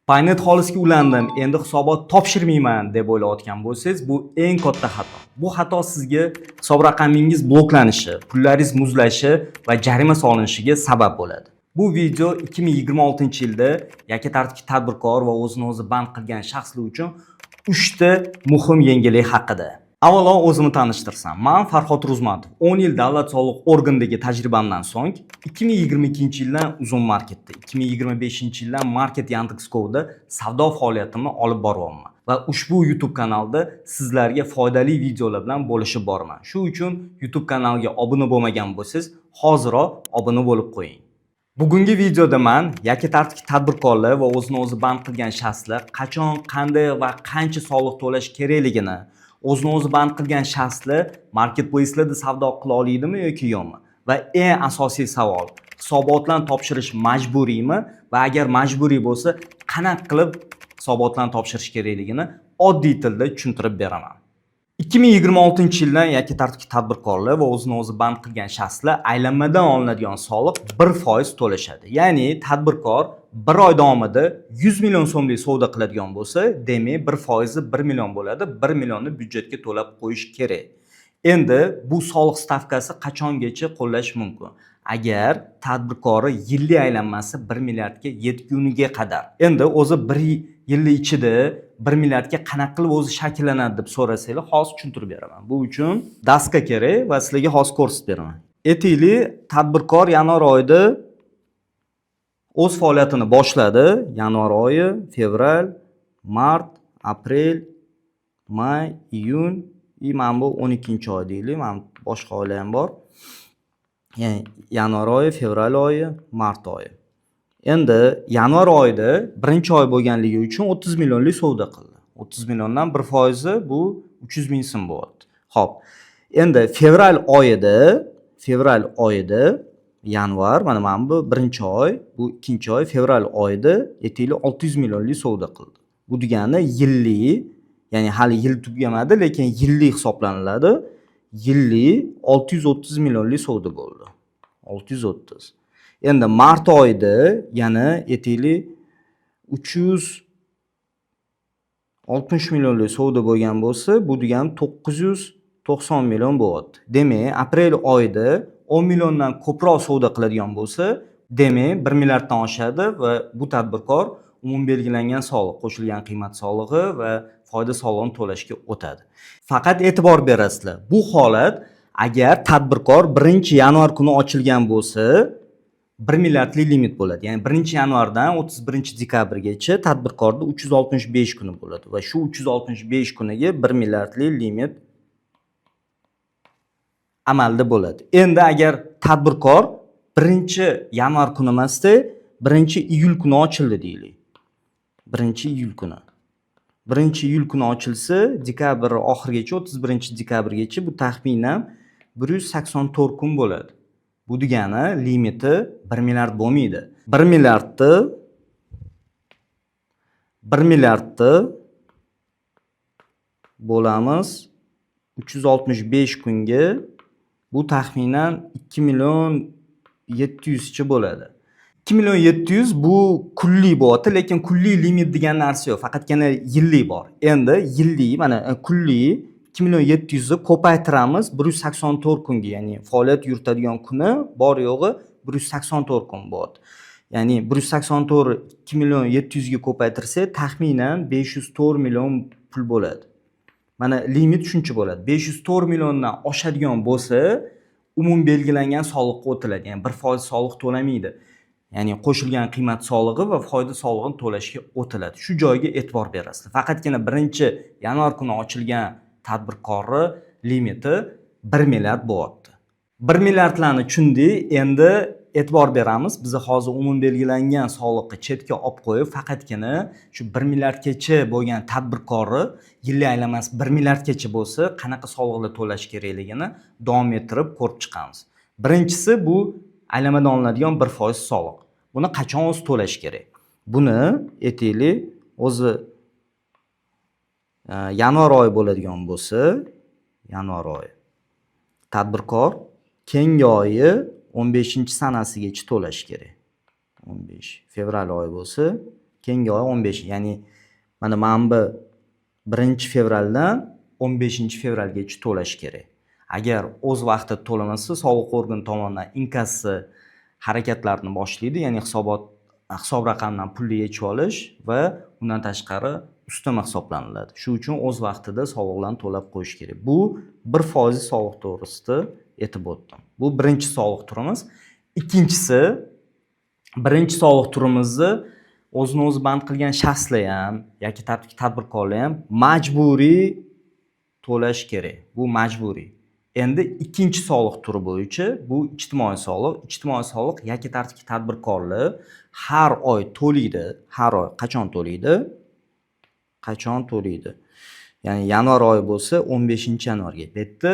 Paynet xolisga ulandim, endi hisobot topshirmayman deb o'ylayotgan bo'lsangiz, bu eng katta xato. Bu xato sizga hisob raqamingiz bloklanishi, pullaringiz muzlashi va jarima solinishiga sabab bo'ladi. Bu video 2026-yilda yakka tartibli tadbirkor va o'zini o'zi band qilgan shaxslar uchun 3 ta muhim yengillik haqida. Avvalo o'zimni tanishtirsam. Men Farhod Ruzmatov. 10 yil davlat soliq organidagi tajribamdan so'ng 2022-yildan Uzum Marketda, 2025-yildan Market Yandex.Go'da savdo faoliyatimni olib boryapman va ushbu YouTube kanalda sizlarga foydali videolar bilan bo'lishib boraman. Shu uchun YouTube kanaliga obuna bo'lmagan bo'lsangiz, hoziroq obuna bo'lib qo'ying. Bugungi videoda men yakka tartibli tadbirkorlar va o'zini o'zi band qilgan shaxslar qachon, qanday va qancha soliq to'lash kerakligini, o'zini o'zi band qilgan shaxslar marketplace'larda savdo qila oladimi yoki yo'qmi? Va eng asosiy savol, hisobotlarni topshirish majburiymi va agar majburiy bo'lsa, qanaqa qilib hisobotlarni topshirish kerakligini oddiy tilda tushuntirib beraman. 2026-yildan yakka tartibli tadbirkorlar va o'zini o'zi band qilgan shaxslar aylanmadan olinadigan soliq 1% to'lashadi. Ya'ni tadbirkor bir oy davomida 100 million so'mlik savdo qiladigan bo'lsa, demak 1% 1 million bo'ladi. 1 millionni byudjetga to'lab qo'yish kerak. Endi bu soliq stavkasi qachongacha qo'llash mumkin? Agar tadbirkori yillik aylanmasi 1 milliardga yetguniga qadar. Endi o'zi 1 yil ichida 1 milliardga qanaqa qilib o'zi shakllanadi deb so'rasanglar, hozir tushuntirib beraman. Bu uchun daska kerak va sizlarga hozir ko'rsatib beraman. Aytaylik, tadbirkor yanvar oyida o'z faoliyatini boshladi. Yanvar oyi, fevral, mart, aprel, may, iyun, mana bu 12-oy deylik. Mana boshqa oylar ham bor. Ya'ni yanvar oyi, fevral oyi, mart oyi. Endi yanvar oyida birinchi oy bo'lganligi uchun 30 millionlik savdo qildi. 30 milliondan 1% bu 300 ming so'm bo'ldi. Xo'p. Endi fevral oyida yanvar, mana bu birinchi oy, bu ikkinchi oy, fevral oyida aytaylik 600 millionlik savdo qildi. Bu degani yillik, ya'ni hali yil tugamadi, lekin yillik hisoblaniladi. Yillik 630 millionlik savdo bo'ldi. 630. Endi mart oyida yana aytaylik 360 millionlik savdo bo'lgan bo'lsa, bu degani 990 million bo'ladi. Demak, aprel oyida 10 milliondan ko'proq savdo qiladigan bo'lsa, demak 1 milliarddan oshadi va bu tadbirkor umum belgilangan soliq, qo'shilgan qiymat solig'i va foyda solig'ini to'lashga o'tadi. Faqat e'tibor berasizlar. Bu holat agar tadbirkor 1-yanvar kuni ochilgan bo'lsa, 1 milliardlik limit bo'ladi. Ya'ni 1-yanvardan 31-dekabrgacha tadbirkorda 365 kuni bo'ladi va shu 365 kuniga 1 milliardlik limit amalda bo'ladi. Endi agar tadbirkor 1-yanvar kuni emasda 1-iyul kuni ochildi deylik. 1-iyul kuni. 1-iyul kuni ochilsa, dekabr oxirigacha, 31-dekabrgacha bu taxminan 184 kun bo'ladi. Bu degani limiti 1 milliard bo'lmaydi. 1 milliardni bo'lamiz 365 kunga, bu taxminan 2 million 700 cha bo'ladi. 2 million 700 bu kunlik bo'ladi, lekin kunlik limit degan narsa yo'q, faqatgina yillik bor. Endi yillik, mana kunlik 2 million 700 ni ko'paytiramiz 184 kunga, ya'ni faoliyat yuritadigan kuni bor yo'g'i 184 kun bo'ladi. Ya'ni 184 2 million 700 ga ko'paytirsa, taxminan 504 million pul bo'ladi. Mana limit shuncha bo'ladi. 504 milliondan oshadigan bo'lsa, umum belgilangan soliqqa o'tiladi. Ya'ni 1% soliq to'lamaydi. Ya'ni qo'shilgan qiymat solig'i va foyda solig'ini to'lashga o'tiladi. Shu joyga e'tibor berasizlar. Faqatgina 1-yanvar kuni ochilgan tadbirkorning limiti 1 milliard bo'lyapti. 1 milliardlarni tushundik. Endi e'tibor beramiz. Biz hozir umum belgilangan soliqni chetga olib qo'yib, faqatgina shu 1 milliardgacha bo'lgan tadbirkori yillik aylanmasi 1 milliardgacha bo'lsa, qanaqa soliqlar to'lash kerakligini davom ettirib ko'rib chiqamiz. Birinchisi bu aylanmadan olinadigan 1% soliq. Buni qachon o'zi to'lash kerak? Buni aytaylik, o'zi yanvar oyi bo'ladigan bo'lsa, yanvar oyi. Tadbirkor keyingi oyi 15-sanasigacha to'lash kerak. 15 fevral oyi bo'lsa, Keyingi oy 15, ya'ni mana bu 1-fevraldan 15-fevralgacha to'lash kerak. Agar o'z vaqtida to'lamasa, soliq organi tomonidan inkassi harakatlarni boshlaydi, ya'ni hisob raqamidan pulni yechib olish va undan tashqari ustama hisoblaniladi. Shuning uchun o'z vaqtida soliqlarni to'lab qo'yish kerak. Bu 1% soliq to'g'risida aytib o'tdim. Bu birinchi soliq turimiz. Ikkinchisi, birinchi soliq turimizni o'zini o'zi band qilgan shaxslar ham yoki tadbirkorlar ham majburiy to'lash kerak. Bu majburiy. Endi ikkinchi soliq turi bo'yicha bu ijtimoiy soliq. Ijtimoiy soliq yoki tadbirkorlar har oy to'laydi. Har oy qachon to'laydi? Qachon to'laydi? Ya'ni yanvar oyi bo'lsa 15-yanvarga. Bu yerda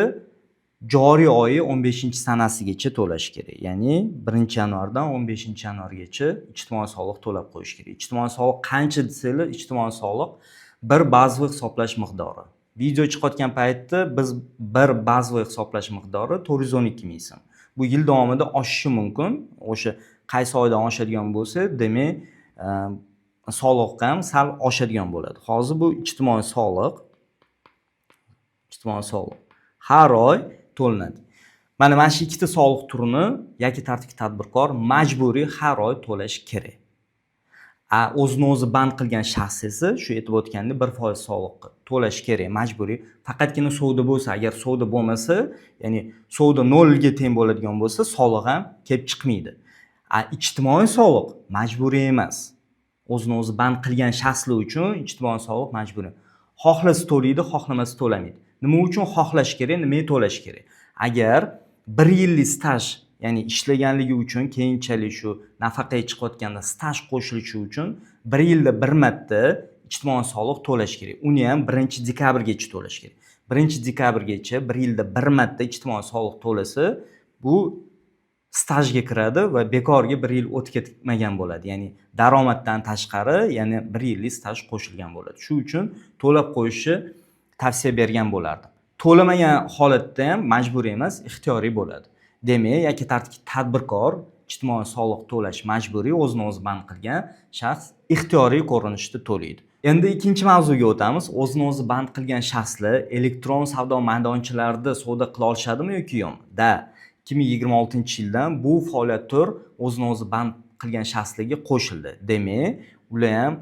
joriy oyi 15-sanasigacha to'lash kerak. Ya'ni 1-yanvardan 15-yanvargacha ijtimoiy soliq to'lab qo'yish kerak. Ijtimoiy soliq qancha desanglar, ijtimoiy soliq bir bazaviy hisoblash miqdori. Video chiqayotgan paytda biz bir bazaviy hisoblash miqdori 412 ming so'm. Bu yil davomida oshishi mumkin. O'sha qaysi oydan oshadigan bo'lsa, demak, soliq ham sal oshadigan bo'ladi. Hozir bu ijtimoiy soliq har oy to'lanadi. Mana shu ikkita soliq turini yoki tadbirkor majburiy har oy to'lash kerak. O'zini o'zi band qilgan shaxs esa shu aytib o'tganda 1% soliqni to'lash kerak, majburiy. Faqatgina savdo bo'lsa, agar savdo bo'lmasa, ya'ni savdo 0 ga teng bo'ladigan bo'lsa, soliq ham kelib chiqmaydi. Ijtimoiy soliq majburiy emas. O'zini o'zi band qilgan shaxslar uchun ijtimoiy soliq majburiy. Xohlasa to'laydi, xohlamasa to'lamaydi. Nima uchun xohlash kerak, nimaga to'lash kerak? Agar 1 yillik staj, ya'ni ishlaganligi uchun keyinchalik shu nafaqaga chiqayotganda staj qo'shilishi uchun 1 yilda bir marta ijtimoiy soliq to'lash kerak. Uni ham 1-dekabrgacha to'lash kerak. 1-dekabrgacha 1 yilda bir marta ijtimoiy soliq to'lasa, bu stajga kiradi va bekorga 1 yil o'tib ketmagan bo'ladi. Ya'ni daromaddan tashqari yana 1 yillik staj qo'shilgan bo'ladi. Shu uchun to'lab qo'yishni tavsiya bergan bo'lardim. To'lamagan holatda ham majburiy emas, ixtiyoriy bo'ladi. Demak, yoki tadbirkor ijtimoiy soliq to'lash majburiy, o'zini o'zi band qilgan shaxs ixtiyoriy ko'rinishda to'laydi. Endi ikkinchi mavzuga o'tamiz. O'zini o'zi band qilgan shaxslar elektron savdo maydonchalarida savdo qila olishadimi yoki yo'q? 2026-yildan bu faoliyat tur o'zini o'zi band qilgan shaxslarga qo'shildi. Demak, ular ham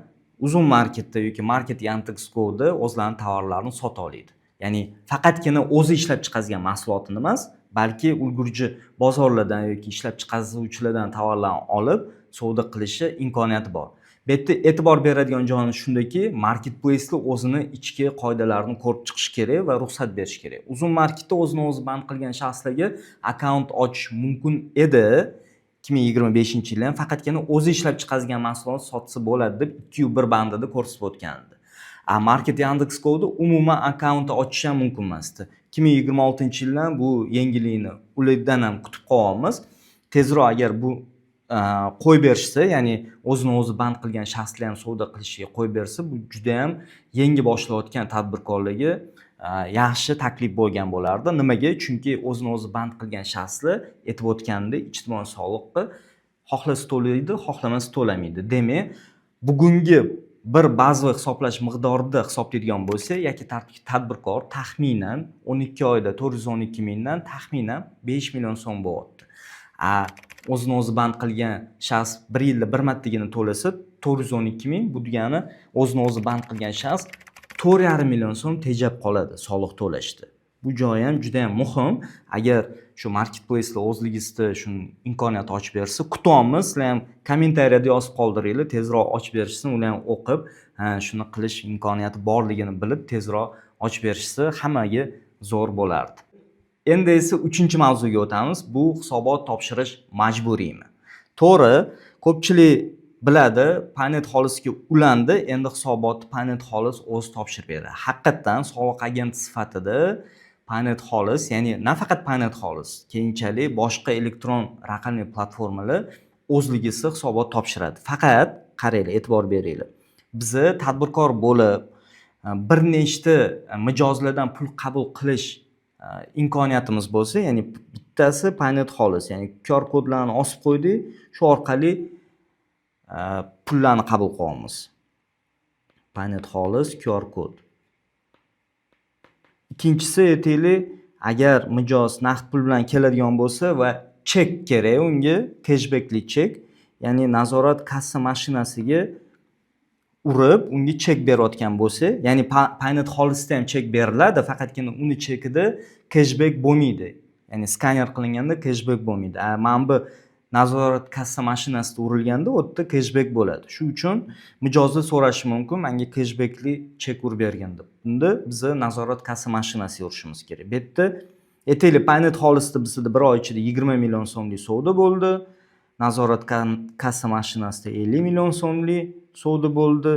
uzun marketda yoki market Yandex.Go'da o'zlarining tovarlarini sota oladi. Ya'ni faqatgina o'zi ishlab chiqargan mahsulotini emas, balki ulgurji bozorlardan yoki ishlab chiqaruvchilardan tovarlarni olib savdo qilishi imkoniyati bor. Bu yerda e'tibor beradigan joyimiz shundaki, marketplace'lar o'zini ichki qoidalarini ko'rib chiqish kerak va ruxsat berish kerak. Uzun marketda o'zini o'zi band qilgan shaxslarga akkaunt ochish mumkin edi. 2025-yilda faqatgina o'zi ishlab chiqargan mahsulot sotsa bo'ladi deb 2.1 bandida ko'rsatib o'tgandi. Market Yandex.Go'da umuman akkaunt ochish ham mumkin emasdi. 2026-yildan bu yangilikni ulardan ham kutib qolyapmiz. Tezroq agar bu qo'yib berishsa, ya'ni o'zini o'zi band qilgan shaxslar ham savdo qilishiga qo'yib bersa, bu juda ham yangi boshlayotgan tadbirkorlarga yaxshi taklif bo'lgan bo'lardi. Nimaga? Chunki o'zini o'zi band qilgan shaxslar aytib o'tgandek ijtimoiy soliqni xohlasa to'laydi, xohlamasa to'lamaydi. Demak, bugungi bir bazaviy hisoblash miqdorida hisoblaydigan bo'lsa, yoki tadbirkor taxminan 12 oyda 412 mingdan taxminan 5 million so'm bo'lyapti. O'zini o'zi band qilgan shaxs 1 yilda bir martagina to'lasa 412 ming, bu degani o'zini o'zi band qilgan shaxs 4,5 million so'm tejab qoladi soliq to'lashda. Bu joyi ham juda ham muhim. Agar shu marketplace'lar o'zligingizda shu imkoniyat ochib bersa, kutyapmiz. Sizlar ham kommentariyada yozib qoldiringlar, tezroq ochib berishsin, ular ham o'qib, shuni qilish imkoniyati borligini bilib, tezroq ochib berishsa hammaga zo'r bo'lardi. Endi esa 3-mavzuga o'tamiz. Bu hisobot topshirish majburiymi? To'g'ri, ko'pchilik biladi, Paynet Xolisga ulandi, endi hisobotni Paynet Xolis o'zi topshirib beradi. Haqiqatan soliq agenti sifatida Paynet Xolis, ya'ni nafaqat Paynet Xolis, keyinchalik boshqa elektron raqamli platformalar o'zligisi hisobot topshiradi. Faqat qaranglar, e'tibor beringlar. Bizni tadbirkor bo'lib, bir nechta mijozlardan pul qabul qilish imkoniyatimiz bo'lsa, ya'ni bittasi Paynet Xolis, ya'ni QR kodlarni osib qo'ydik, shu orqali pullarni qabul qilyapmiz. Paynet xolis QR kod. Ikkinchisi aytaylik, agar mijoz naqd pul bilan keladigan bo'lsa va chek kerak unga, cashbackli chek, ya'ni nazorat kassa mashinasiga urib, unga chek berayotgan bo'lsa, ya'ni Paynet xolisda ham chek beriladi, faqatgina uni chekida cashback bo'lmaydi. Ya'ni skaner qilinganda cashback bo'lmaydi. Mana bu nazorat kassa mashinasida urilganda u yerda cashback bo'ladi. Shu uchun mijozda so'rashi mumkin, menga cashbackli chek urib bergin deb. Bunda biz nazorat kassa mashinasiga urishimiz kerak. Bu yerda aytaylik, Paynet xolisda bizda bir oy ichida 20 million so'mlik savdo bo'ldi. Nazorat kassa mashinasida 50 million so'mlik savdo bo'ldi.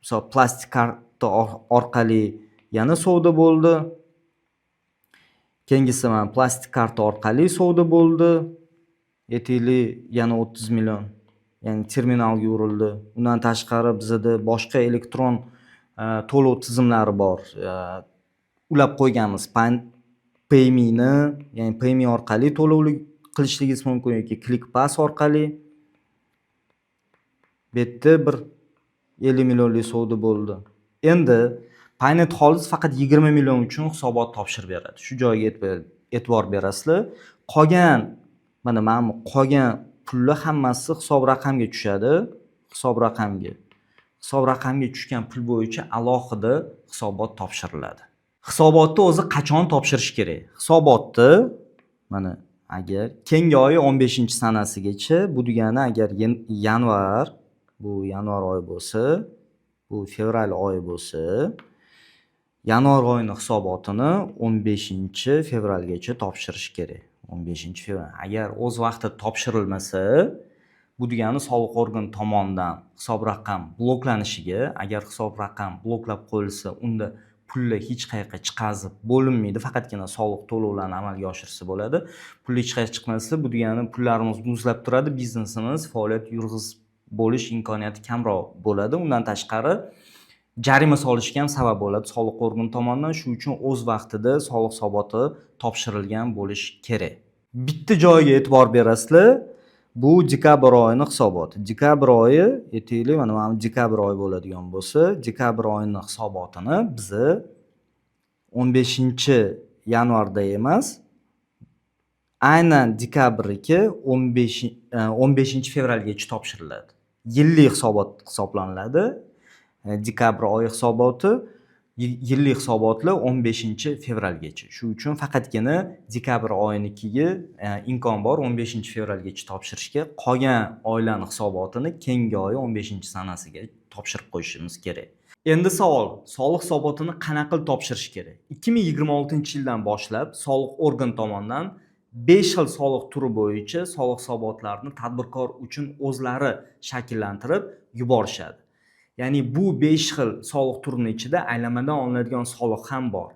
Misol plastik karta orqali yana savdo bo'ldi. Keyingisi mana plastik karta orqali savdo bo'ldi. Aytaylik yana 30 million, ya'ni terminalga urildi. Undan tashqari bizda boshqa elektron to'lov tizimlari bor. Ulab qo'yganmiz. PayMe'ni, ya'ni PayMe orqali to'lov qilishingiz mumkin yoki ClickPass orqali. Bu yerda bir 50 millionlik savdo bo'ldi. Endi Paynet xolis faqat 20 million uchun hisobot topshirib beradi. Shu joyga e'tibor berasizlar. Qolgan mana qolgan pullar hammasi hisob raqamga tushadi. Hisob raqamga tushgan pul bo'yicha alohida hisobot topshiriladi. Hisobotni o'zi qachon topshirish kerak? Hisobotni mana agar keyingi oy 15-sanasigacha, bu degani agar yanvar, bu yanvar oyi bo'lsa, bu fevral oyi bo'lsa, yanvar oyining hisobotini 15-fevralgacha topshirish kerak. 15-fevral. Agar o'z vaqtida topshirilmasa, bu degani soliq organi tomonidan hisob raqam bloklanishiga, agar hisob raqam bloklab qo'yilsa, unda pullar hech qayerga chiqazib bo'linmaydi, faqatgina soliq to'lovlarini amalga oshirsa bo'ladi. Pullar hech qayerga chiqmasa, bu degani pullarimiz muzlab turadi, biznesimiz faoliyat yurg'izib bo'lish imkoniyati kamroq bo'ladi. Undan tashqari jarima solishga ham sabab bo'ladi soliq organi tomonidan. Shu uchun o'z vaqtida soliq hisoboti topshirilgan bo'lishi kerak. Bitta joyga e'tibor berasizlar. Bu dekabr oyining hisoboti. Dekabr oyi, aytaylik, mana dekabr oyi bo'ladigan bo'lsa, dekabr oyining hisobotini biz 15-yanvarda emas, aynan dekabrga 15-fevralgacha topshiriladi. Yillik hisobot hisoblanadi. Dekabr oyi hisoboti, yillik hisobotlar 15-fevralgacha. Shu uchun faqatgina dekabr oyinikiga imkon bor 15-fevralgacha topshirishga. Qolgan oylarning hisobotini keyingi oy 15-sanasiga topshirib qo'yishimiz kerak. Endi savol, soliq hisobotini qanaqa qilib topshirish kerak? 2026-yildan boshlab soliq organi tomonidan 5 xil soliq turi bo'yicha soliq hisobotlarini tadbirkor uchun o'zlari shakllantirib yuborishadi. Ya'ni bu 5 xil soliq turining ichida aylamadan olinadigan soliq ham bor.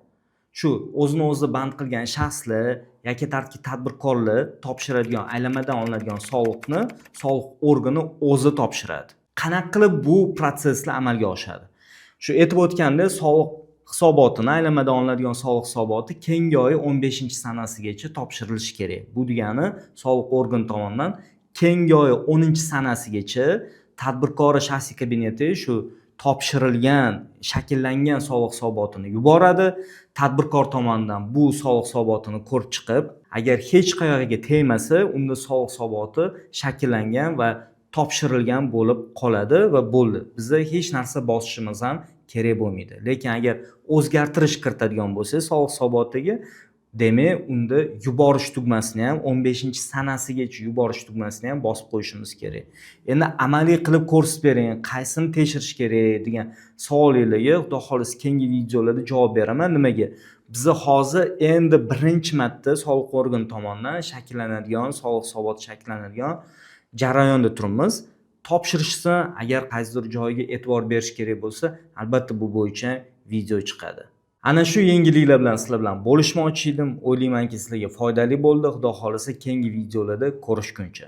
Shu o'zini o'zi band qilgan shaxslar yoki tadbirkorlar topshiradigan aylamadan olinadigan soliqni soliq organi o'zi topshiradi. Qanaqa qilib bu proseslar amalga oshadi? Shu aytib o'tgandek, soliq hisobotini, aylamadan olinadigan soliq hisoboti keyingi oy 15-sanasigacha topshirilishi kerak. Bu degani soliq organi tomonidan keyingi oy 10-sanasigacha tadbirkori shaxsiy kabineti shu topshirilgan, shakllangan soliq hisobotini yuboradi. Tadbirkor tomonidan bu soliq hisobotini ko'rib chiqib, agar hech qayerga tegmasa, unda soliq hisoboti shakllangan va topshirilgan bo'lib qoladi va bo'ldi. Bizda hech narsa bosishimiz ham kerak bo'lmaydi. Lekin agar o'zgartirish kiritadigan bo'lsa soliq hisobotiga, demak, unda yuborish tugmasini ham 15-sanasigacha yuborish tugmasini ham bosib qo'yishimiz kerak. Endi amaliy qilib ko'rsatib bering, qaysini tekshirish kerak degan savollarga xudo xolis keyingi videolarda javob beraman. Nimaga? Biz hozir endi birinchi marta soliq organi tomonidan shakllanadigan, soliq hisoboti shakllanadigan jarayonda turibmiz. Topshirishsa, agar qaysidir joyga e'tibor berish kerak bo'lsa, albatta bu bo'yicha video chiqadi. Ana shu yangiliklar bilan sizlar bilan bo'lishmoqchi edim. O'ylaymanki, sizlarga foydali bo'ldi. Xudo xolisa keyingi videolarda ko'rishguncha.